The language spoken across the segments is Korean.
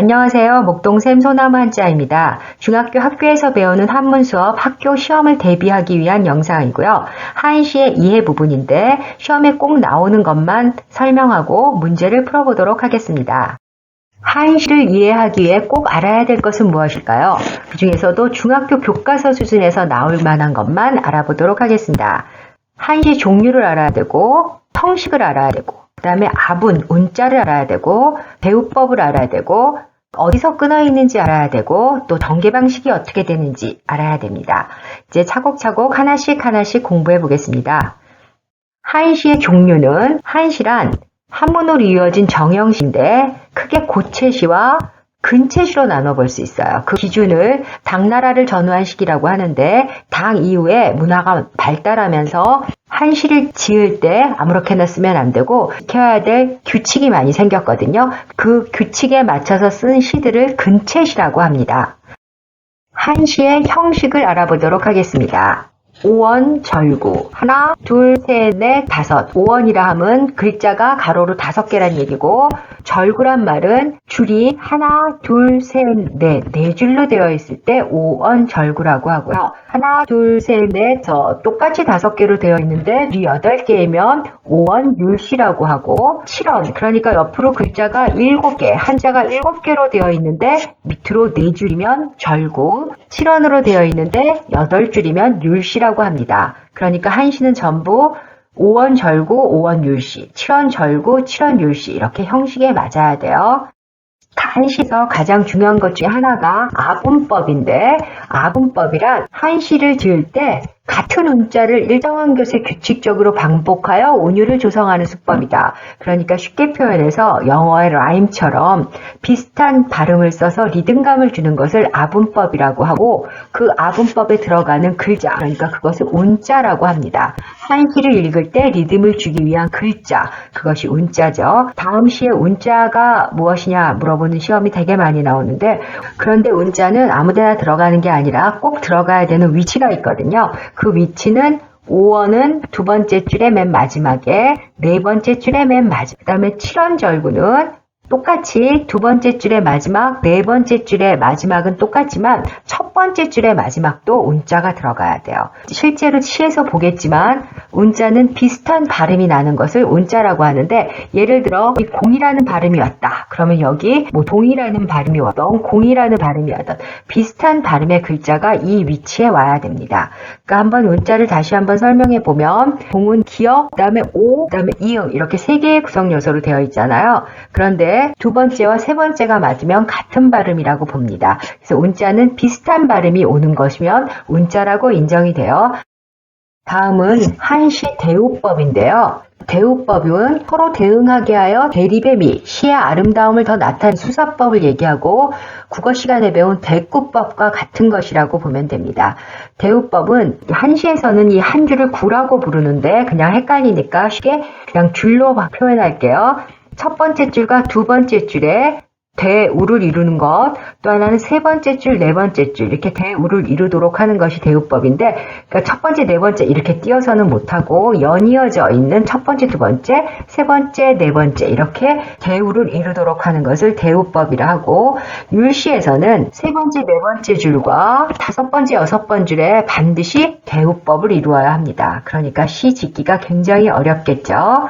안녕하세요. 목동샘 소나무 한자입니다. 중학교 학교에서 배우는 한문 수업 학교 시험을 대비하기 위한 영상이고요. 하인시의 이해 부분인데 시험에 꼭 나오는 것만 설명하고 문제를 풀어보도록 하겠습니다. 하인시를 이해하기 위해 꼭 알아야 될 것은 무엇일까요? 그 중에서도 중학교 교과서 수준에서 나올 만한 것만 알아보도록 하겠습니다. 하인시 종류를 알아야 되고 형식을 알아야 되고 그 다음에 아분, 운자를 알아야 되고 배우법을 알아야 되고 어디서 끊어 있는지 알아야 되고 또 전개 방식이 어떻게 되는지 알아야 됩니다. 이제 차곡차곡 하나씩 공부해 보겠습니다. 하인시의 종류는 하인시란 한문으로 이어진 정형시인데 크게 고체시와 근체시로 나눠볼 수 있어요. 그 기준을 당나라를 전후한 시기라고 하는데 당 이후에 문화가 발달하면서 한시를 지을 때 아무렇게나 쓰면 안 되고 지켜야 될 규칙이 많이 생겼거든요. 그 규칙에 맞춰서 쓴 시들을 근체시라고 합니다. 한시의 형식을 알아보도록 하겠습니다. 5원 절구 하나, 둘, 셋, 넷, 다섯. 5원이라 함은 글자가 가로로 5개란 얘기고 절구란 말은 줄이 하나, 둘, 셋, 넷, 4줄로 되어 있을 때 5원 절구라고 하고요. 하나, 둘, 셋, 넷, 똑같이 5개로 되어 있는데 줄이 8개이면 5원 율시라고 하고 7원, 그러니까 옆으로 글자가 7개, 한자가 7개로 되어 있는데 밑으로 4줄이면 절구, 7원으로 되어 있는데 8줄이면 율시라고 합니다. 그러니까 한시는 전부 5원 절구, 5원 율시, 7원 절구, 7원 율시 이렇게 형식에 맞아야 돼요. 한시에서 가장 중요한 것 중에 하나가 아분법인데 아분법이란 한시를 지을 때 같은 운자를 일정한 곳에 규칙적으로 반복하여 운율을 조성하는 수법이다. 그러니까 쉽게 표현해서 영어의 라임처럼 비슷한 발음을 써서 리듬감을 주는 것을 아분법이라고 하고 그 아분법에 들어가는 글자, 그러니까 그것을 운자라고 합니다. 한시를 읽을 때 리듬을 주기 위한 글자, 그것이 운자죠. 다음 시에 운자가 무엇이냐 물어보는 시험이 되게 많이 나오는데 그런데 운자는 아무데나 들어가는 게 아니라 꼭 들어가야 되는 위치가 있거든요. 그 위치는 5원은 두 번째 줄의 맨 마지막에, 네 번째 줄의 맨 마지막, 그 다음에 7원 절구는 똑같이 두 번째 줄의 마지막, 네 번째 줄의 마지막은 똑같지만 첫 번째 줄의 마지막도 운자가 들어가야 돼요. 실제로 시에서 보겠지만 운자는 비슷한 발음이 나는 것을 운자라고 하는데 예를 들어 이 공이라는 발음이 왔다. 그러면 여기 뭐 동이라는 발음이 왔던 공이라는 발음이 왔던 비슷한 발음의 글자가 이 위치에 와야 됩니다. 그러니까 한번 운자를 다시 한번 설명해 보면 공은 기역, 그 다음에 오, 그 다음에 이응 이렇게 3개의 구성 요소로 되어 있잖아요. 그런데 두 번째와 세 번째가 맞으면 같은 발음이라고 봅니다. 그래서 운자는 비슷한 발음이 오는 것이면 운자라고 인정이 돼요. 다음은 한시 대우법인데요. 대우법은 서로 대응하게 하여 대립의 미, 시의 아름다움을 더 나타내는 수사법을 얘기하고 국어 시간에 배운 대꾸법과 같은 것이라고 보면 됩니다. 대우법은 한시에서는 이 한 줄을 구라고 부르는데 그냥 헷갈리니까 쉽게 그냥 줄로 표현할게요. 첫 번째 줄과 두 번째 줄에 대우를 이루는 것, 또 하나는 세 번째 줄, 네 번째 줄 이렇게 대우를 이루도록 하는 것이 대우법인데 그러니까 첫 번째, 네 번째 이렇게 띄어서는 못하고 연이어져 있는 첫 번째, 두 번째, 세 번째, 네 번째 이렇게 대우를 이루도록 하는 것을 대우법이라 하고 율시에서는 세 번째, 네 번째 줄과 다섯 번째, 여섯 번 줄에 반드시 대우법을 이루어야 합니다. 그러니까 시 짓기가 굉장히 어렵겠죠.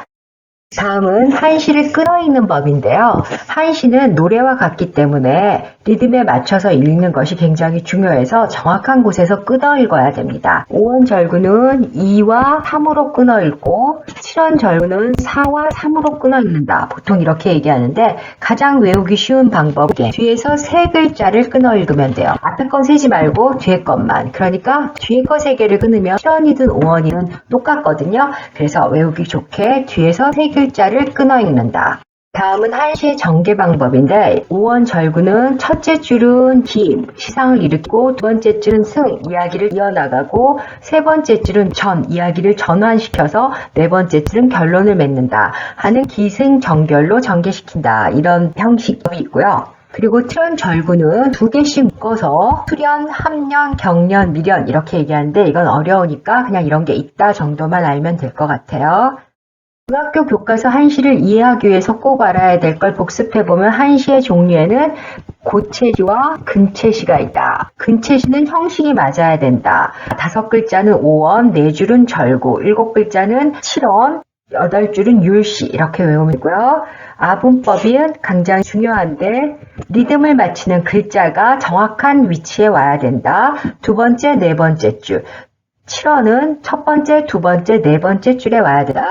다음은 한시를 끊어읽는 법인데요. 한시는 노래와 같기 때문에 리듬에 맞춰서 읽는 것이 굉장히 중요해서 정확한 곳에서 끊어읽어야 됩니다. 5원 절구는 2와 3으로 끊어읽고 7원 절구는 4와 3으로 끊어읽는다. 보통 이렇게 얘기하는데 가장 외우기 쉬운 방법은 뒤에서 세 글자를 끊어읽으면 돼요. 앞에 건 세지 말고 뒤에 것만. 그러니까 뒤에 거 3개를 끊으면 7원이든 5원이든 똑같거든요. 그래서 외우기 좋게 뒤에서 세 글자를 끊어 읽는다. 다음은 한시의 전개 방법인데 5원 절구는 첫째 줄은 기, 시상을 일으키고 두 번째 줄은 승, 이야기를 이어나가고 세 번째 줄은 전, 이야기를 전환시켜서 네 번째 줄은 결론을 맺는다 하는 기승전결로 전개시킨다. 이런 형식이 있고요. 그리고 트연 절구는 2개씩 묶어서 수련, 합련, 경련, 미련 이렇게 얘기하는데 이건 어려우니까 그냥 이런 게 있다 정도만 알면 될 것 같아요. 중학교 교과서 한시를 이해하기 위해서 꼭 알아야 될 걸 복습해보면 한시의 종류에는 고체시와 근체시가 있다. 근체시는 형식이 맞아야 된다. 5글자는 오언, 4줄은 절구, 7글자는 칠언, 8줄은 율시 이렇게 외우면 되고요. 아분법은 굉장히 중요한데 리듬을 맞추는 글자가 정확한 위치에 와야 된다. 두 번째, 네 번째 줄. 7언은 첫 번째, 두 번째, 네 번째 줄에 와야 된다.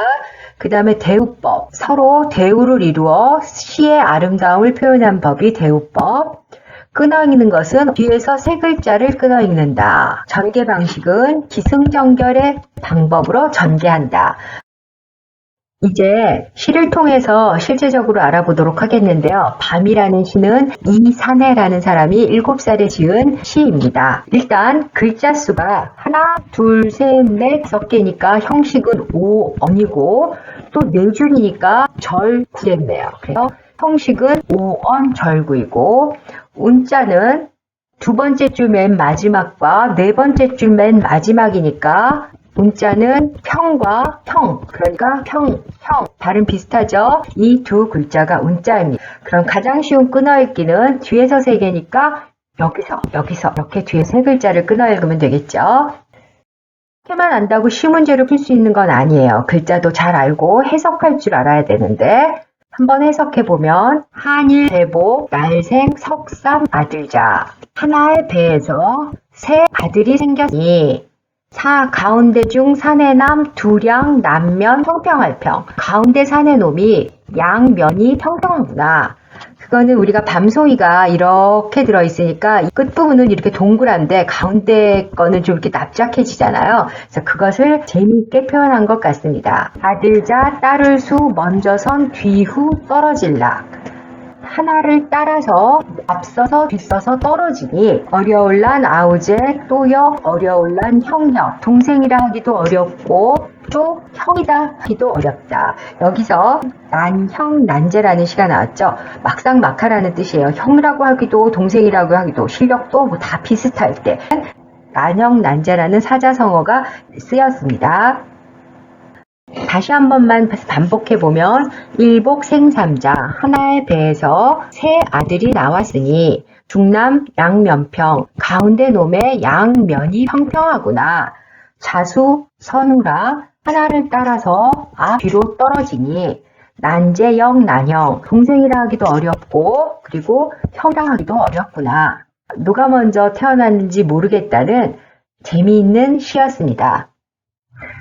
그 다음에 대우법, 서로 대우를 이루어 시의 아름다움을 표현한 법이 대우법. 끊어 읽는 것은 뒤에서 세 글자를 끊어 읽는다. 전개 방식은 기승전결의 방법으로 전개한다. 이제 시를 통해서 실제적으로 알아보도록 하겠는데요. 밤이라는 시는 이산해라는 사람이 7살에 지은 시입니다. 일단 글자 수가 하나, 둘, 셋, 넷, 6개니까 형식은 5언이고 또 4줄이니까 절구겠네요. 그래서 형식은 5언 절구이고 운자는 두 번째 줄 맨 마지막과 네 번째 줄 맨 마지막이니까 운자는 평과 형, 그러니까 형, 발음 비슷하죠? 이 두 글자가 운자입니다. 그럼 가장 쉬운 끊어읽기는 뒤에서 3개니까 여기서 이렇게 뒤에 3글자를 끊어읽으면 되겠죠? 이렇게만 안다고 쉬운 문제를 풀 수 있는 건 아니에요. 글자도 잘 알고 해석할 줄 알아야 되는데 한번 해석해보면 한일, 대복, 날생, 석삼, 아들자 하나의 배에서 세 아들이 생겼으니 가운데 중 사내남 두량 남면 평평할 평. 가운데 사내놈이 양면이 평평하구나. 그거는 우리가 밤송이가 이렇게 들어있으니까 이 끝부분은 이렇게 동그란데 가운데 거는 좀 이렇게 납작해지잖아요. 그래서 그것을 재미있게 표현한 것 같습니다. 아들자 따를 수 먼저 선 뒤후 떨어질락. 하나를 따라서 앞서서 뒤서서 떨어지니 어려울란 아우제 또여 어려울란 형역 동생이라 하기도 어렵고 또 형이다 하기도 어렵다. 여기서 난형 난제라는 시가 나왔죠. 막상막하라는 뜻이에요. 형이라고 하기도 동생이라고 하기도 실력도 뭐 다 비슷할 때 난형 난제라는 사자성어가 쓰였습니다. 다시 한 번만 반복해보면 일복생삼자 하나의 배에서 세 아들이 나왔으니 중남 양면평 가운데 놈의 양면이 평평하구나. 자수 선우라 하나를 따라서 뒤로 떨어지니 난제형 난형 동생이라 하기도 어렵고 그리고 형이라 하기도 어렵구나. 누가 먼저 태어났는지 모르겠다는 재미있는 시였습니다.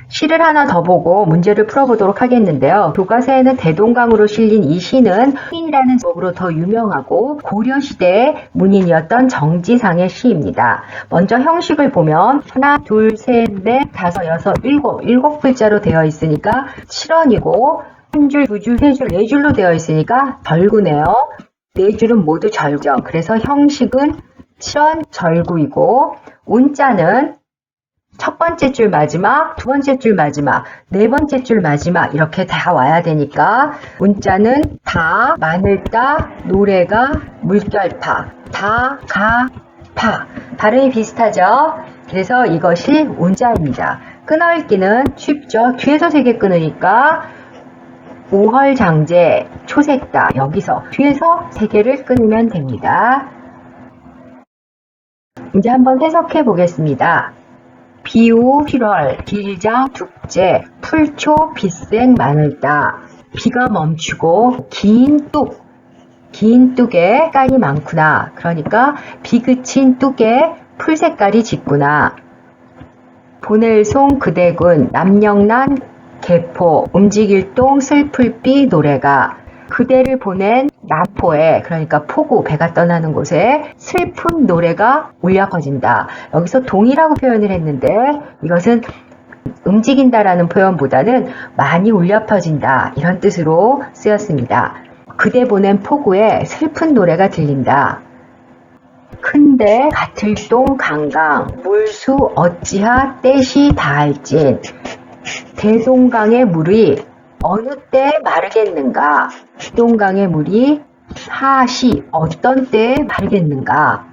시를 하나 더 보고 문제를 풀어보도록 하겠는데요. 교과서에는 대동강으로 실린 이 시는 흥인이라는 제목으로 더 유명하고 고려시대의 문인이었던 정지상의 시입니다. 먼저 형식을 보면 하나, 둘, 셋, 넷, 다섯, 여섯, 일곱 글자로 되어 있으니까 7언이고 한 줄, 두 줄, 세 줄, 네 줄로 되어 있으니까 절구네요. 네 줄은 모두 절구죠. 그래서 형식은 7언 절구이고 운자는 첫 번째 줄 마지막, 두 번째 줄 마지막, 네 번째 줄 마지막 이렇게 다 와야 되니까 운자는 다, 마늘따, 노래가, 물결파, 다, 가, 파 발음이 비슷하죠? 그래서 이것이 운자입니다. 끊어읽기는 쉽죠? 뒤에서 3개 끊으니까 오헐장제, 초색다 여기서 뒤에서 3개를 끊으면 됩니다. 이제 한번 해석해 보겠습니다. 비우 7월, 길장 축제, 풀초 빛생 마늘따. 비가 멈추고 긴 뚝에 색깔이 많구나. 그러니까 비 그친 뚝에 풀 색깔이 짙구나. 보낼 송 그대군, 남영란 개포, 움직일 동 슬플비 노래가. 그대를 보낸 남포에 그러니까 포구 배가 떠나는 곳에 슬픈 노래가 울려 퍼진다. 여기서 동이라고 표현을 했는데 이것은 움직인다라는 표현보다는 많이 울려 퍼진다 이런 뜻으로 쓰였습니다. 그대 보낸 포구에 슬픈 노래가 들린다. 큰데 같을 동 강강 물수 어찌하 떼시 다할진. 대동강의 물이 어느 때 마르겠는가? 대동강의 물이 하시 어떤 때에 마르겠는가?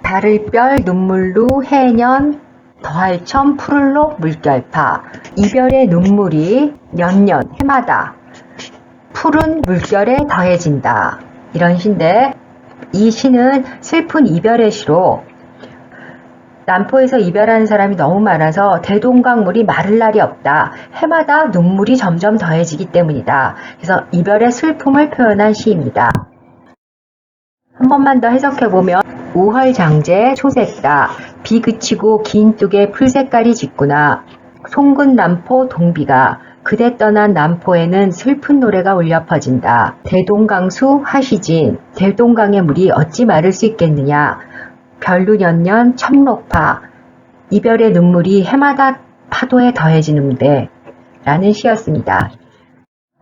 달을 별 눈물로 해년 더할 첨 푸를록 물결파. 이별의 눈물이 년년 해마다 푸른 물결에 더해진다. 이런 시인데, 이 시는 슬픈 이별의 시로 남포에서 이별하는 사람이 너무 많아서 대동강물이 마를 날이 없다. 해마다 눈물이 점점 더해지기 때문이다. 그래서 이별의 슬픔을 표현한 시입니다. 한 번만 더 해석해보면 우헐장제 초색다. 비 그치고 긴 뚝에 풀색깔이 짙구나. 송근 남포 동비가 그대 떠난 남포에는 슬픈 노래가 울려 퍼진다. 대동강수 하시진 대동강의 물이 어찌 마를 수 있겠느냐. 별루년년 첨록파. 이별의 눈물이 해마다 파도에 더해지는데 라는 시였습니다.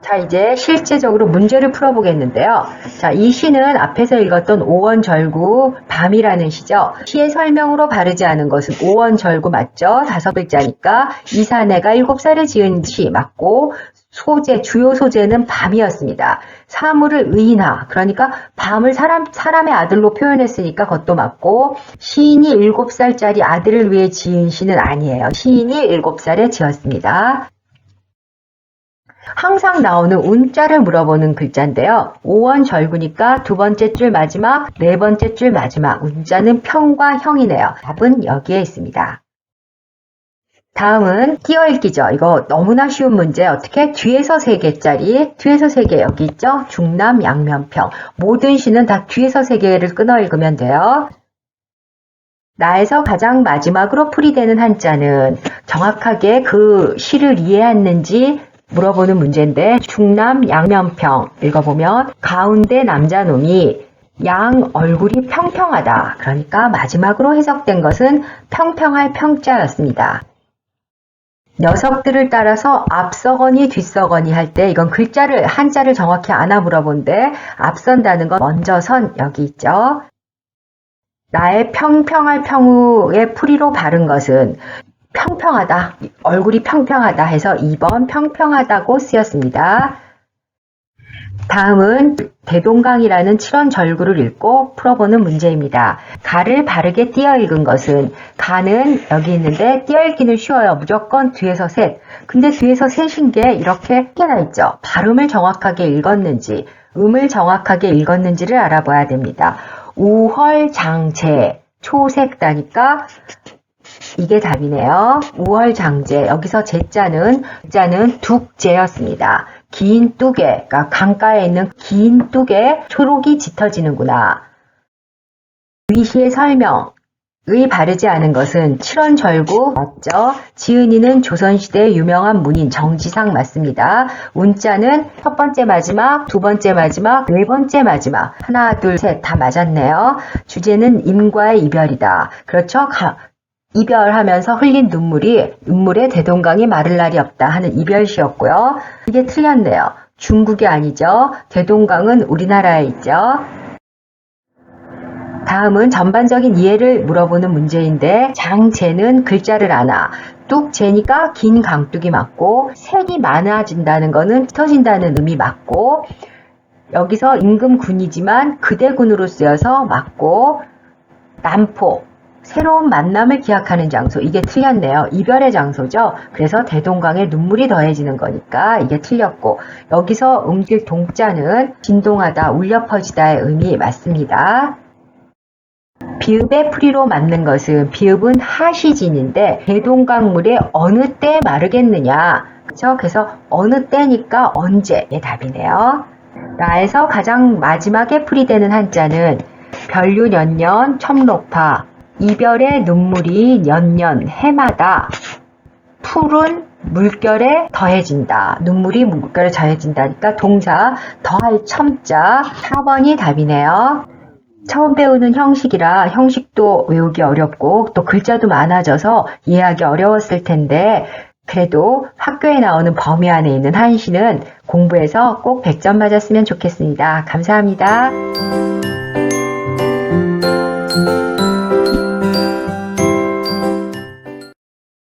자, 이제 실제적으로 문제를 풀어보겠는데요. 자, 이 시는 앞에서 읽었던 오원절구 밤이라는 시죠. 시의 설명으로 바르지 않은 것은 오원절구 맞죠? 5글자니까 이사내가 7살에 지은 시 맞고 주요 소재는 밤이었습니다. 사물을 의인하, 그러니까 밤을 사람의 아들로 표현했으니까 그것도 맞고, 시인이 7살짜리 아들을 위해 지은 시는 아니에요. 시인이 7살에 지었습니다. 항상 나오는 운자를 물어보는 글자인데요. 5원 절구니까 두 번째 줄 마지막, 네 번째 줄 마지막. 운자는 평과 형이네요. 답은 여기에 있습니다. 다음은 띄어읽기죠. 이거 너무나 쉬운 문제. 어떻게? 뒤에서 3개짜리, 뒤에서 3개 여기 있죠? 중남 양면평. 모든 시는 다 뒤에서 3개를 끊어 읽으면 돼요. 나에서 가장 마지막으로 풀이되는 한자는 정확하게 그 시를 이해했는지 물어보는 문제인데, 중남 양면평 읽어보면 가운데 남자놈이 양 얼굴이 평평하다. 그러니까 마지막으로 해석된 것은 평평할 평자였습니다. 녀석들을 따라서 앞서거니 뒤서거니 할 때 이건 한자를 정확히 아나 물어본데, 앞선다는 건 먼저 선 여기 있죠. 나의 평평할 평우의 풀이로 바른 것은 평평하다, 얼굴이 평평하다 해서 2번 평평하다고 쓰였습니다. 다음은 대동강이라는 7원절구를 읽고 풀어보는 문제입니다. 가를 바르게 띄어 읽은 것은, 가는 여기 있는데 띄어 읽기는 쉬워요. 무조건 뒤에서 셋. 근데 뒤에서 셋인 게 이렇게 개나 있죠. 발음을 정확하게 읽었는지, 음을 정확하게 읽었는지를 알아봐야 됩니다. 우헐장제, 초색다니까 이게 답이네요. 우헐장제. 여기서 제자는 둑제였습니다. 긴 뚝에, 그러니까 강가에 있는 긴 뚝에 초록이 짙어지는구나. 위시의 설명의 바르지 않은 것은 7원절구 맞죠? 지은이는 조선시대의 유명한 문인 정지상 맞습니다. 운자는 첫 번째 마지막, 두 번째 마지막, 네 번째 마지막. 하나, 둘, 셋 다 맞았네요. 주제는 임과의 이별이다. 그렇죠? 이별하면서 흘린 눈물에 대동강이 마를 날이 없다 하는 이별시였고요. 이게 틀렸네요. 중국이 아니죠. 대동강은 우리나라에 있죠. 다음은 전반적인 이해를 물어보는 문제인데, 장제는 글자를 아나, 뚝제니까 긴 강뚝이 맞고, 색이 많아진다는 거는 짙어진다는 의미 맞고, 여기서 임금군이지만 그대군으로 쓰여서 맞고, 남포, 새로운 만남을 기약하는 장소, 이게 틀렸네요. 이별의 장소죠. 그래서 대동강에 눈물이 더해지는 거니까 이게 틀렸고, 여기서 음길 동자는 진동하다, 울려 퍼지다의 의미 맞습니다. 비읍의 풀이로 맞는 것은, 비읍은 하시진인데 대동강물에 어느 때 마르겠느냐. 그렇죠? 그래서 어느 때니까 언제의 답이네요. 나에서 가장 마지막에 풀이되는 한자는 별류년년 첨록파. 이별의 눈물이 년년 해마다 푸른 물결에 더해진다. 눈물이 물결에 더해진다니까 동사 더할 첨자 4번이 답이네요. 처음 배우는 형식이라 형식도 외우기 어렵고 또 글자도 많아져서 이해하기 어려웠을 텐데, 그래도 학교에 나오는 범위 안에 있는 한시는 공부해서 꼭 100점 맞았으면 좋겠습니다. 감사합니다.